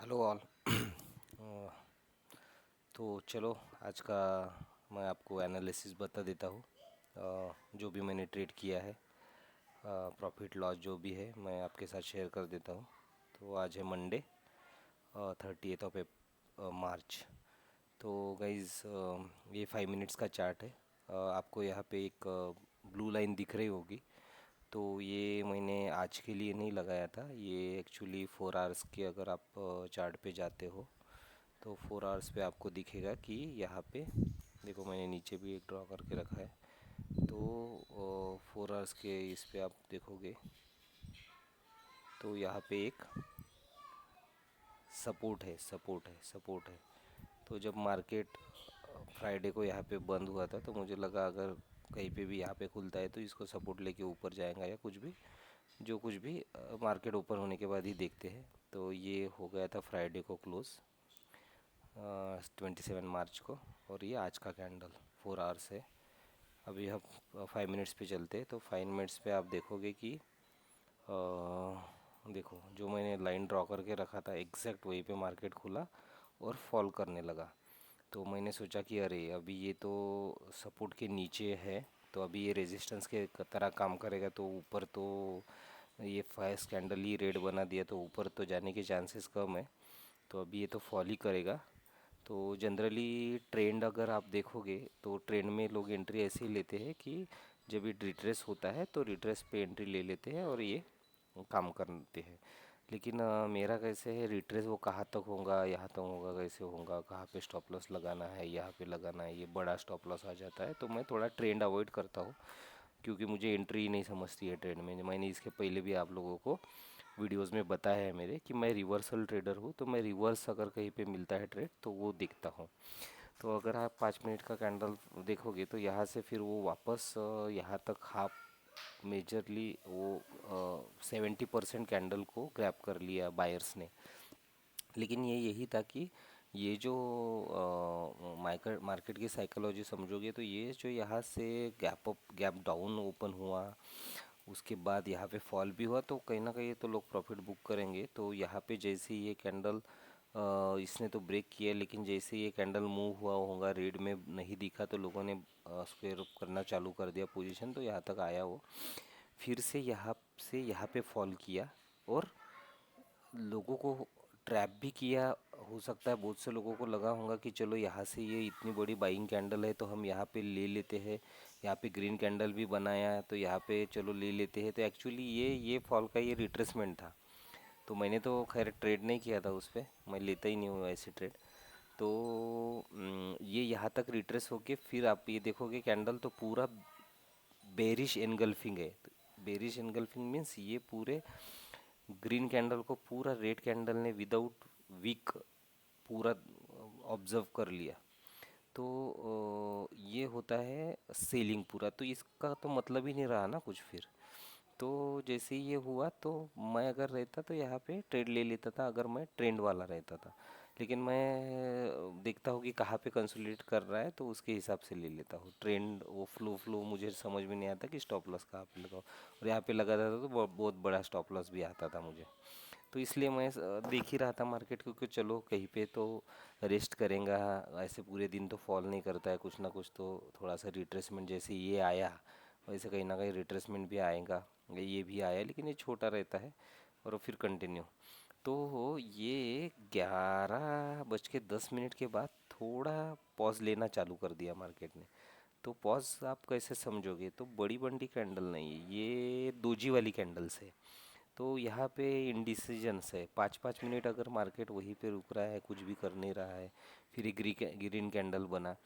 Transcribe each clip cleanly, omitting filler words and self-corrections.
Hello all. तो चलो आज का मैं आपको एनालिसिस बता देता हूँ। जो भी मैंने ट्रेड किया है, प्रॉफिट लॉस जो भी है मैं आपके साथ शेयर कर देता हूँ। तो आज है मंडे, 30th ऑफ मार्च। तो गाइज़, ये 5 मिनट्स का चार्ट है। आपको यहाँ पे एक ब्लू लाइन दिख रही होगी। तो ये मैंने आज के लिए नहीं लगाया था, ये एक्चुअली 4 आवर्स के अगर आप चार्ट पे जाते हो तो 4 आवर्स पे आपको दिखेगा कि यहाँ पे देखो, मैंने नीचे भी एक ड्रॉ करके रखा है। तो 4 आवर्स के इस पे आप देखोगे तो यहाँ पे एक सपोर्ट है। तो जब मार्केट फ्राइडे को यहाँ पे बंद हुआ था तो मुझे लगा अगर कहीं पे भी यहाँ पे खुलता है तो इसको सपोर्ट लेके ऊपर जाएगा या कुछ भी, जो कुछ भी मार्केट ओपन होने के बाद ही देखते हैं। तो ये हो गया था फ्राइडे को क्लोज, 27 मार्च को। और ये आज का कैंडल 4 आवर्स है। अभी हम 5 मिनट्स पे चलते हैं। तो 5 मिनट्स पे आप देखोगे कि देखो, जो मैंने लाइन ड्रॉ करके रखा था एग्जैक्ट वहीं पे मार्केट खुला और फॉल करने लगा। तो मैंने सोचा कि अरे अभी ये तो सपोर्ट के नीचे है, तो अभी ये रेजिस्टेंस के तरह काम करेगा। तो ऊपर तो ये फर्स्ट कैंडल ही रेड बना दिया, तो ऊपर तो जाने के चांसेस कम है। तो अभी ये तो फॉल ही करेगा। तो जनरली ट्रेंड अगर आप देखोगे तो ट्रेंड में लोग एंट्री ऐसे ही लेते हैं कि जब ये रिट्रेस होता है तो रिट्रेस पे एंट्री ले लेते हैं और ये काम करते हैं। लेकिन मेरा कैसे है, रिट्रेस वो कहाँ तक होगा, यहाँ तक होगा, कैसे होगा, कहाँ पे स्टॉप लॉस लगाना है, यहाँ पे लगाना है, ये बड़ा स्टॉप लॉस आ जाता है। तो मैं थोड़ा ट्रेंड अवॉइड करता हूँ, क्योंकि मुझे एंट्री ही नहीं समझती है ट्रेंड में। मैंने इसके पहले भी आप लोगों को वीडियोस में बताया है मेरे कि मैं रिवर्सल ट्रेडर हूँ। तो मैं रिवर्स अगर कहीं पे मिलता है ट्रेड तो वो देखता हूँ। तो अगर आप 5 मिनट का कैंडल देखोगे तो यहाँ से फिर वो वापस यहाँ तक हाफ, मेजरली वो 70% कैंडल को ग्रैब कर लिया बायर्स ने। लेकिन ये यही था कि ये जो मार्केट मार्केट की साइकोलॉजी समझोगे तो ये जो यहाँ से gap up gap down open हुआ, उसके बाद यहाँ पे फॉल भी हुआ, तो कहीं ना कहीं तो लोग प्रॉफिट बुक करेंगे। तो यहाँ पे जैसे ही ये कैंडल इसने तो ब्रेक किया, लेकिन जैसे ये कैंडल मूव हुआ होगा, रेड में नहीं दिखा तो लोगों ने स्क्वेयर अप करना चालू कर दिया पोजीशन। तो यहाँ तक आया वो, फिर से यहाँ पे फॉल किया और लोगों को ट्रैप भी किया। हो सकता है बहुत से लोगों को लगा होगा कि चलो यहाँ से ये इतनी बड़ी बाइंग कैंडल है तो हम यहाँ पे ले लेते हैं, यहाँ पे ग्रीन कैंडल भी बनाया है तो यहाँ पे चलो ले लेते हैं। तो एक्चुअली ये फॉल का ये रिट्रेसमेंट था। तो मैंने तो खैर ट्रेड नहीं किया था उस पर, मैं लेता ही नहीं हूँ ऐसे ट्रेड। तो ये यहाँ तक रिट्रेस होके फिर आप ये देखोगे कैंडल तो पूरा बेरिश एनगल्फिंग है। बेरिश एनगल्फिंग मीन्स ये पूरे ग्रीन कैंडल को पूरा रेड कैंडल ने विदाउट वीक पूरा ऑब्जर्व कर लिया। तो ये होता है सेलिंग पूरा। तो इसका तो मतलब ही नहीं रहा ना कुछ फिर। तो जैसे ही ये हुआ तो मैं अगर रहता तो यहाँ पे ट्रेड ले लेता था, अगर मैं ट्रेंड वाला रहता था। लेकिन मैं देखता हूँ कि कहाँ पे कंसोलिडेट कर रहा है तो उसके हिसाब से ले लेता हूँ ट्रेंड। वो फ्लो मुझे समझ में नहीं आता कि स्टॉप लॉस कहाँ पे लगाओ, और यहाँ पे लगाता था तो बहुत बड़ा स्टॉप लॉस भी आता था मुझे। तो इसलिए मैं देख ही रहा था मार्केट को कि चलो कहीं पे तो रेस्ट करेगा। ऐसे पूरे दिन तो फॉल नहीं करता है, कुछ ना कुछ तो थोड़ा सा रिट्रेसमेंट जैसे ये आया वैसे कहीं ना कहीं रिट्रेसमेंट भी आएगा। ये भी आया लेकिन ये छोटा रहता है और फिर कंटिन्यू। तो ये 11:10 के बाद थोड़ा पॉज लेना चालू कर दिया मार्केट ने। तो पॉज आप कैसे समझोगे, तो बड़ी बंडी कैंडल नहीं है, ये दोजी वाली कैंडल्स है। तो यहाँ पे इंडिसीजन्स है, 5-5 मिनट अगर मार्केट वहीं पे रुक रहा है, कुछ भी कर नहीं रहा है, फिर एक ग्रीन कैंडल बना।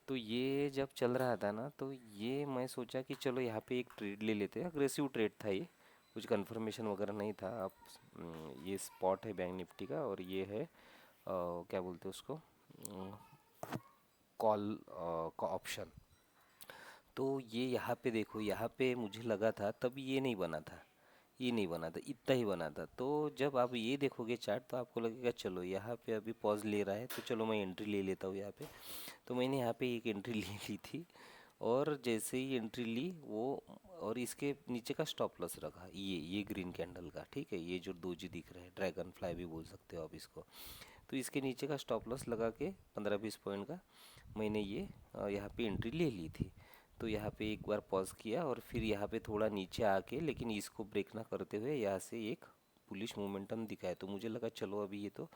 तो ये जब चल रहा था ना तो ये मैं सोचा कि चलो यहाँ पे एक ट्रेड ले लेते हैं। अग्रेसिव ट्रेड था ये, कुछ कंफर्मेशन वगैरह नहीं था। आप ये स्पॉट है बैंक निफ्टी का और ये है क्या बोलते हैं उसको, कॉल का ऑप्शन। तो ये यहाँ पे देखो, यहाँ पे मुझे लगा था तब ये नहीं बना था, ये नहीं बना था, इतना ही बना था। तो जब आप ये देखोगे चार्ट तो आपको लगेगा चलो यहाँ पे अभी पॉज ले रहा है तो चलो मैं एंट्री ले लेता हूँ यहाँ पे। तो मैंने यहाँ पे एक एंट्री ले ली थी और जैसे ही एंट्री ली वो, और इसके नीचे का स्टॉप लॉस रखा, ये ग्रीन कैंडल का, ठीक है, ये जो दोजी दिख रहा है, ड्रैगन फ्लाई भी बोल सकते हो आप इसको। तो इसके नीचे का स्टॉप लॉस लगा के 15-20 पॉइंट का मैंने ये यहाँ पे एंट्री ले ली थी। तो यहाँ पे एक बार पॉज किया और फिर यहाँ पे थोड़ा नीचे आके, लेकिन इसको ब्रेक ना करते हुए यहाँ से एक पुलिश मोमेंटम दिखाया, तो मुझे लगा चलो अभी ये तो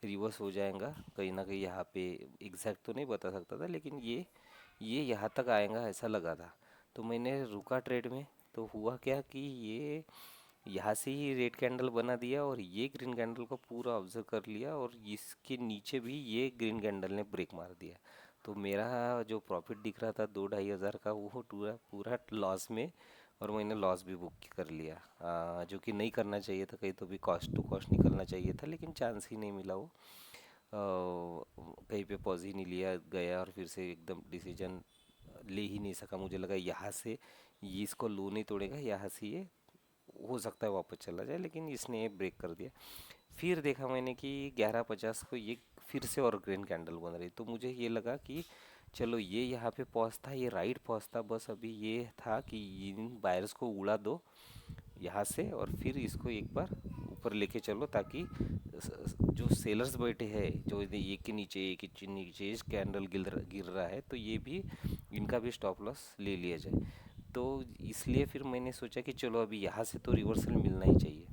रिवर्स हो जाएगा कहीं ना कहीं यहाँ पे। एग्जैक्ट तो नहीं बता सकता था, लेकिन ये यहाँ तक आएगा ऐसा लगा था। तो मैंने रुका ट्रेड में। तो हुआ क्या कि ये यहाँ से ही रेड कैंडल बना दिया और ये ग्रीन कैंडल को पूरा ऑब्जर्व कर लिया, और इसके नीचे भी ये ग्रीन कैंडल ने ब्रेक मार दिया। तो मेरा जो प्रॉफिट दिख रहा था 2-2.5 हज़ार का, वो पूरा पूरा लॉस में। और मैंने लॉस भी बुक कर लिया, जो कि नहीं करना चाहिए था, कहीं तो भी कॉस्ट टू कॉस्ट निकलना चाहिए था, लेकिन चांस ही नहीं मिला वो। कहीं पे पॉज ही नहीं लिया गया, और फिर से एकदम डिसीजन ले ही नहीं सका। मुझे लगा यहाँ से ये इसको लो नहीं तोड़ेगा, यहाँ से ये हो सकता है वापस चला जाए, लेकिन इसने ये ब्रेक कर दिया। फिर देखा मैंने कि 11:50 को ये फिर से और ग्रीन कैंडल बन रही, तो मुझे ये लगा कि चलो ये यहाँ पे पॉज था, ये राइट पॉज था, बस अभी ये था कि इन बायर्स को उड़ा दो यहाँ से, और फिर इसको एक बार ऊपर लेके चलो, ताकि जो सेलर्स बैठे हैं, जो एक के नीचे एक के नीचे कैंडल गिर रहा है, तो ये भी इनका भी स्टॉप लॉस ले लिया जाए। तो इसलिए फिर मैंने सोचा कि चलो अभी यहाँ से तो रिवर्सल मिलना ही चाहिए।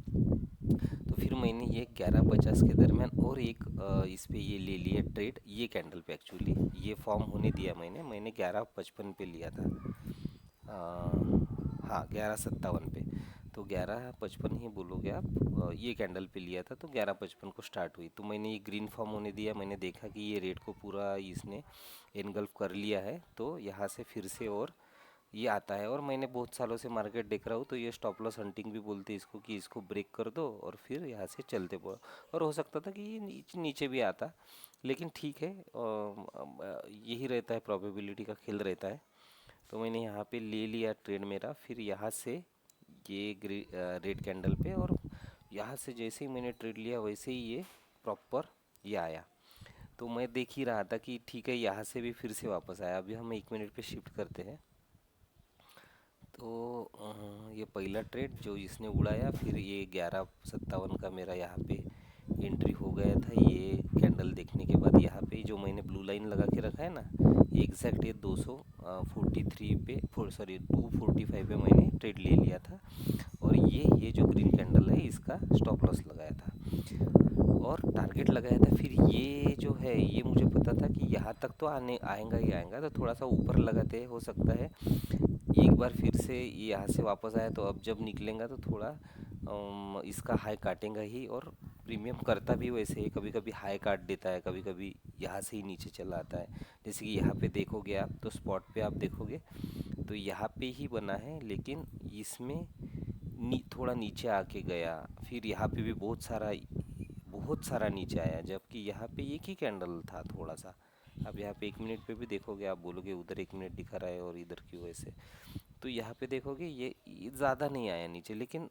तो फिर मैंने ये 11:50 के दरमियान और एक इस पे ये ले लिया ट्रेड, ये कैंडल पे एक्चुअली ये फॉर्म होने दिया। मैंने 11:55 पे लिया था, हाँ 11:57 पे। तो 11:55 ही बोलोगे आप, ये कैंडल पे लिया था, तो 11:55 को स्टार्ट हुई। तो मैंने ये ग्रीन फॉर्म होने दिया, मैंने देखा कि ये रेट को पूरा इसने एनगल्फ कर लिया है, तो यहाँ से फिर से और ये आता है। और मैंने बहुत सालों से मार्केट देख रहा हूँ, तो ये स्टॉप लॉस हंटिंग भी बोलते हैं इसको, कि इसको ब्रेक कर दो और फिर यहाँ से चलते पड़ो। और हो सकता था कि ये नीचे भी आता, लेकिन ठीक है, यही रहता है, प्रोबेबिलिटी का खेल रहता है। तो मैंने यहाँ पे ले लिया ट्रेड मेरा, फिर यहाँ से ये रेड कैंडल पे, और यहाँ से जैसे ही मैंने ट्रेड लिया वैसे ही ये प्रॉपर ये आया। तो मैं देख ही रहा था कि ठीक है, यहाँ से भी फिर से वापस आया। अभी हम 1 मिनट पे शिफ्ट करते हैं। तो ये पहला ट्रेड जो इसने उड़ाया, फिर ये 11:57 का मेरा यहाँ पे एंट्री हो गया था। ये कैंडल देखने के बाद यहाँ पे जो मैंने ब्लू लाइन लगा के रखा है ना, ये एग्जैक्ट ये 243 पे, सॉरी 245 पे मैंने ट्रेड ले लिया था। और ये जो ग्रीन कैंडल है इसका स्टॉप लॉस लगाया था और टारगेट लगाया था। फिर ये जो है, ये मुझे पता था कि यहाँ तक तो आने आएगा ही आएगा, तो थोड़ा सा ऊपर लगाते हो सकता है एक बार फिर से ये यहाँ से वापस आया। तो अब जब निकलेगा तो थोड़ा इसका हाई काटेगा ही, और प्रीमियम करता भी वैसे ही, कभी कभी हाई काट देता है, कभी कभी यहाँ से ही नीचे चला आता है। जैसे कि यहाँ पे देखोगे आप, तो स्पॉट पे आप देखोगे तो यहाँ पे ही बना है, लेकिन इसमें थोड़ा नीचे आके गया, फिर यहाँ पे भी बहुत सारा नीचे आया, जबकि यहाँ पे एक ही कैंडल था थोड़ा सा। अब यहाँ पे 1 मिनट पे भी देखोगे, आप बोलोगे उधर 1 मिनट दिखा रहा है और इधर क्यों ऐसे। तो यहाँ पे देखोगे ये ज़्यादा नहीं आया नीचे, लेकिन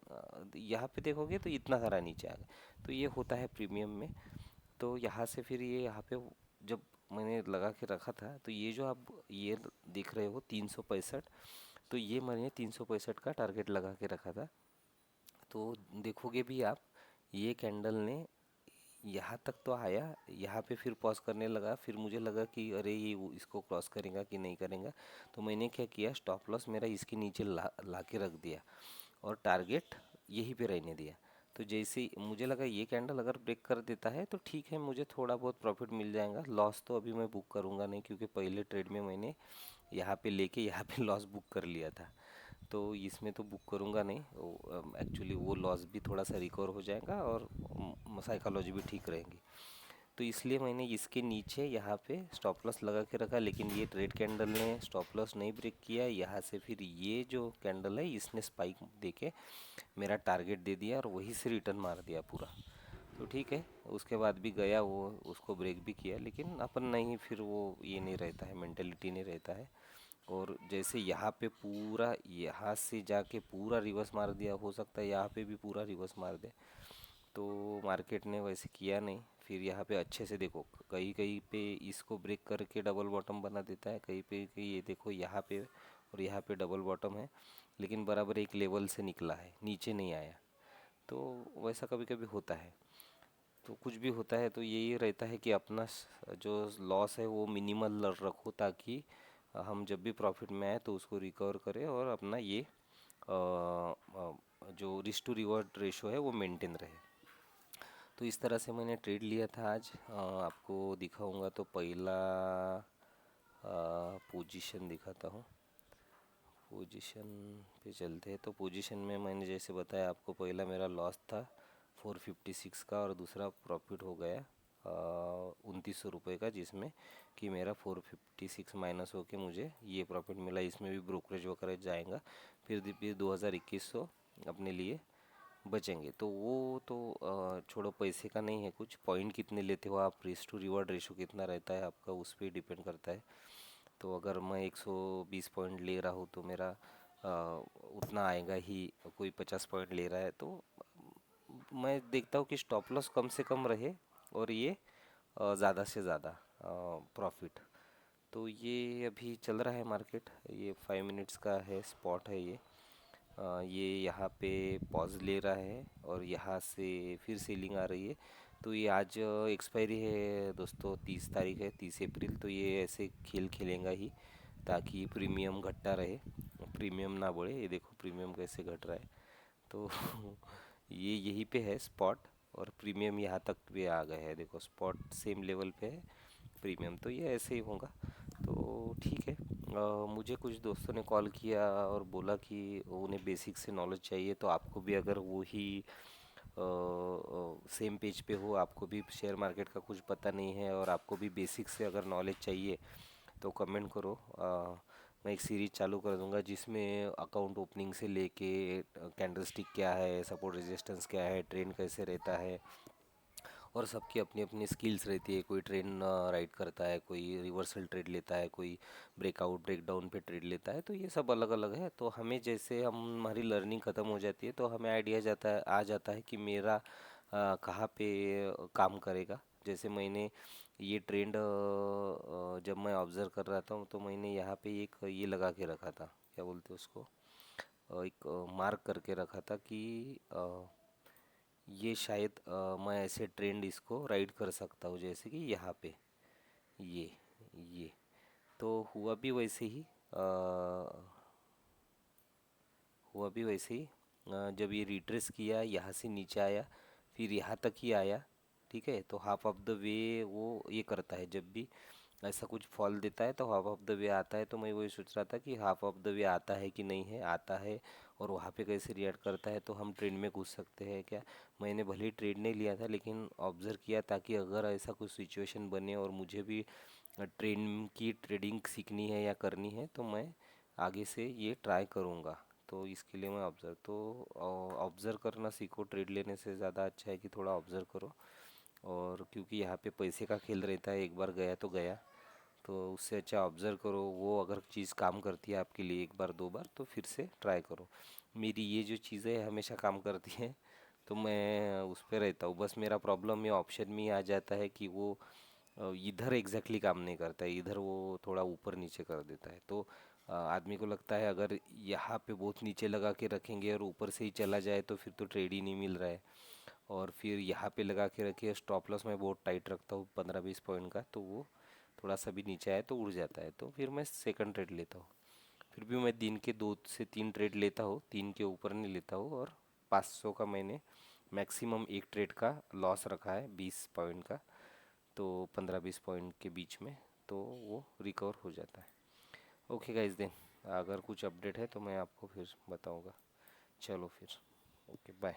यहाँ पे देखोगे तो इतना सारा नीचे आ गया। तो ये होता है प्रीमियम में। तो यहाँ से फिर ये यहाँ पे जब मैंने लगा के रखा था, तो ये जो आप ये देख रहे हो 365, तो ये मैंने 365 का टारगेट लगा के रखा था। तो देखोगे भी आप, ये कैंडल ने यहाँ तक तो आया, यहाँ पे फिर पॉज करने लगा, फिर मुझे लगा कि अरे ये इसको क्रॉस करेगा कि नहीं करेगा। तो मैंने क्या किया, स्टॉप लॉस मेरा इसके नीचे ला के रख दिया और टारगेट यहीं पे रहने दिया। तो जैसे ही मुझे लगा ये कैंडल अगर ब्रेक कर देता है तो ठीक है, मुझे थोड़ा बहुत प्रॉफिट मिल जाएगा। लॉस तो अभी मैं बुक करूँगा नहीं, क्योंकि पहले ट्रेड में मैंने यहाँ पे लेके यहाँ पे लॉस बुक कर लिया था। तो इसमें तो बुक करूँगा नहीं, एक्चुअली वो लॉस भी थोड़ा सा रिकवर हो जाएगा और साइकोलॉजी भी ठीक रहेगी। तो इसलिए मैंने इसके नीचे यहाँ पे स्टॉप लॉस लगा के रखा, लेकिन ये रेड कैंडल ने स्टॉप लॉस नहीं ब्रेक किया। यहाँ से फिर ये जो कैंडल है इसने स्पाइक दे के मेरा टारगेट दे दिया और वहीं से रिटर्न मार दिया पूरा। तो ठीक है, उसके बाद भी गया वो, उसको ब्रेक भी किया, लेकिन अपन नहीं, फिर वो ये नहीं रहता है, मेंटेलिटी नहीं रहता है। और जैसे यहाँ पे पूरा यहाँ से जाके पूरा रिवर्स मार दिया, हो सकता है यहाँ पे भी पूरा रिवर्स मार दे। तो मार्केट ने वैसे किया नहीं। फिर यहाँ पे अच्छे से देखो, कहीं कहीं पे इसको ब्रेक करके डबल बॉटम बना देता है, कहीं पे कि ये देखो यहाँ पे और यहाँ पे डबल बॉटम है, लेकिन बराबर एक लेवल से निकला है, नीचे नहीं आया। तो वैसा कभी कभी होता है। तो कुछ भी होता है तो यही रहता है कि अपना जो लॉस है वो मिनिमल रखो, ताकि हम जब भी प्रॉफिट में आए तो उसको रिकवर करें और अपना ये जो रिस्क टू रिवॉर्ड रेशो है वो मेंटेन रहे। तो इस तरह से मैंने ट्रेड लिया था आज। आपको दिखाऊंगा। तो पहला पोजीशन दिखाता हूँ। पोजीशन पे चलते हैं। तो पोजीशन में मैंने जैसे बताया आपको, पहला मेरा लॉस था 456 का और दूसरा प्रॉफिट हो गया 2900 रुपये का, जिसमें कि मेरा 456 माइनस होके मुझे ये प्रॉफिट मिला। इसमें भी ब्रोकरेज वगैरह जाएगा, फिर 2100 अपने लिए बचेंगे। तो वो तो छोड़ो, पैसे का नहीं है कुछ, पॉइंट कितने लेते हो आप, रिस्क टू रिवॉर्ड रेशो कितना रहता है आपका, उस पर डिपेंड करता है। तो अगर मैं 120 पॉइंट ले रहा हूँ तो मेरा उतना आएगा ही। कोई 50 पॉइंट ले रहा है तो मैं देखता हूँ कि स्टॉप लॉस कम से कम रहे और ये ज़्यादा से ज़्यादा प्रॉफिट। तो ये अभी चल रहा है मार्केट, ये 5 मिनट्स का है, स्पॉट है ये। ये यहाँ पे पॉज ले रहा है और यहाँ से फिर सेलिंग आ रही है। तो ये आज एक्सपायरी है दोस्तों, 30 तारीख है, 30 अप्रैल। तो ये ऐसे खेल खेलेगा ही, ताकि प्रीमियम घटता रहे, प्रीमियम ना बढ़े। ये देखो प्रीमियम कैसे घट रहा है। तो ये यहीं पे है स्पॉट, और प्रीमियम यहाँ तक भी आ गए हैं। देखो स्पॉट सेम लेवल पे है, प्रीमियम तो ये ऐसे ही होगा। तो ठीक है। मुझे कुछ दोस्तों ने कॉल किया और बोला कि उन्हें बेसिक से नॉलेज चाहिए। तो आपको भी अगर वो ही सेम पेज पे हो, आपको भी शेयर मार्केट का कुछ पता नहीं है और आपको भी बेसिक से अगर नॉलेज चाहिए, तो कमेंट करो। मैं एक सीरीज चालू कर दूंगा जिसमें अकाउंट ओपनिंग से लेके कैंडलस्टिक क्या है, सपोर्ट रेजिस्टेंस क्या है, ट्रेंड कैसे रहता है, और सबकी अपनी अपनी स्किल्स रहती है। कोई ट्रेंड राइट करता है, कोई रिवर्सल ट्रेड लेता है, कोई ब्रेकआउट ब्रेकडाउन पे ट्रेड लेता है। तो ये सब अलग अलग है। तो हमें जैसे हमारी लर्निंग ख़त्म हो जाती है तो हमें आइडिया आ जाता है कि मेरा कहाँ पे काम करेगा। जैसे मैंने ये ट्रेंड जब मैं ऑब्ज़र्व कर रहा था तो मैंने यहाँ पे एक ये लगा के रखा था, क्या बोलते हैं उसको, एक मार्क करके रखा था कि ये शायद मैं ऐसे ट्रेंड इसको राइड कर सकता हूँ, जैसे कि यहाँ पे ये ये तो हुआ भी वैसे ही। जब ये रिट्रेस किया, यहाँ से नीचे आया, फिर यहाँ तक ही आया। ठीक है। तो हाफ ऑफ द वे वो ये करता है, जब भी ऐसा कुछ फॉल देता है तो हाफ ऑफ द वे आता है। तो मैं वही सोच रहा था कि हाफ ऑफ द वे आता है कि नहीं है, आता है और वहाँ पे कैसे रिएक्ट करता है, तो हम ट्रेड में घुस सकते हैं क्या। मैंने भले ही ट्रेड नहीं लिया था, लेकिन ऑब्ज़र्व किया, ताकि अगर ऐसा कुछ सिचुएशन बने और मुझे भी ट्रेंड की ट्रेडिंग सीखनी है या करनी है, तो मैं आगे से ये ट्राई करूँगा। तो इसके लिए मैं ऑब्ज़र्व करना सीखो। ट्रेड लेने से ज़्यादा अच्छा है कि थोड़ा ऑब्ज़र्व करो। और क्योंकि यहाँ पे पैसे का खेल रहता है, एक बार गया तो गया। तो उससे अच्छा ऑब्ज़र्व करो, वो अगर चीज़ काम करती है आपके लिए एक बार दो बार, तो फिर से ट्राई करो। मेरी ये जो चीज़ें हमेशा काम करती हैं, तो मैं उस पे रहता हूँ। बस मेरा प्रॉब्लम ये ऑप्शन में ही आ जाता है कि वो इधर एग्जैक्टली काम नहीं करता है, इधर वो थोड़ा ऊपर नीचे कर देता है। तो आदमी को लगता है अगर यहाँ पे बहुत नीचे लगा के रखेंगे और ऊपर से ही चला जाए तो फिर तो ट्रेड ही नहीं मिल रहा है। और फिर यहाँ पे लगा के रखिए, स्टॉप लॉस मैं बहुत टाइट रखता हूँ 15-20 पॉइंट का, तो वो थोड़ा सा भी नीचे आए तो उड़ जाता है। तो फिर मैं सेकंड ट्रेड लेता हूँ। फिर भी मैं दिन के 2 से 3 ट्रेड लेता हूँ, 3 के ऊपर नहीं लेता हूँ। और 500 का मैंने मैक्सिमम एक ट्रेड का लॉस रखा है, 20 पॉइंट का। तो 15-20 पॉइंट के बीच में, तो वो रिकवर हो जाता है। ओके गाइस, देन अगर कुछ अपडेट है तो मैं आपको फिर बताऊंगा। चलो फिर, ओके बाय।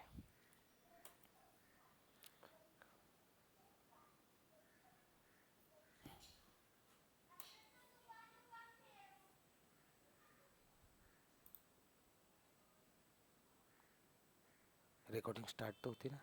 रिकॉर्डिंग स्टार्ट तो होती ना।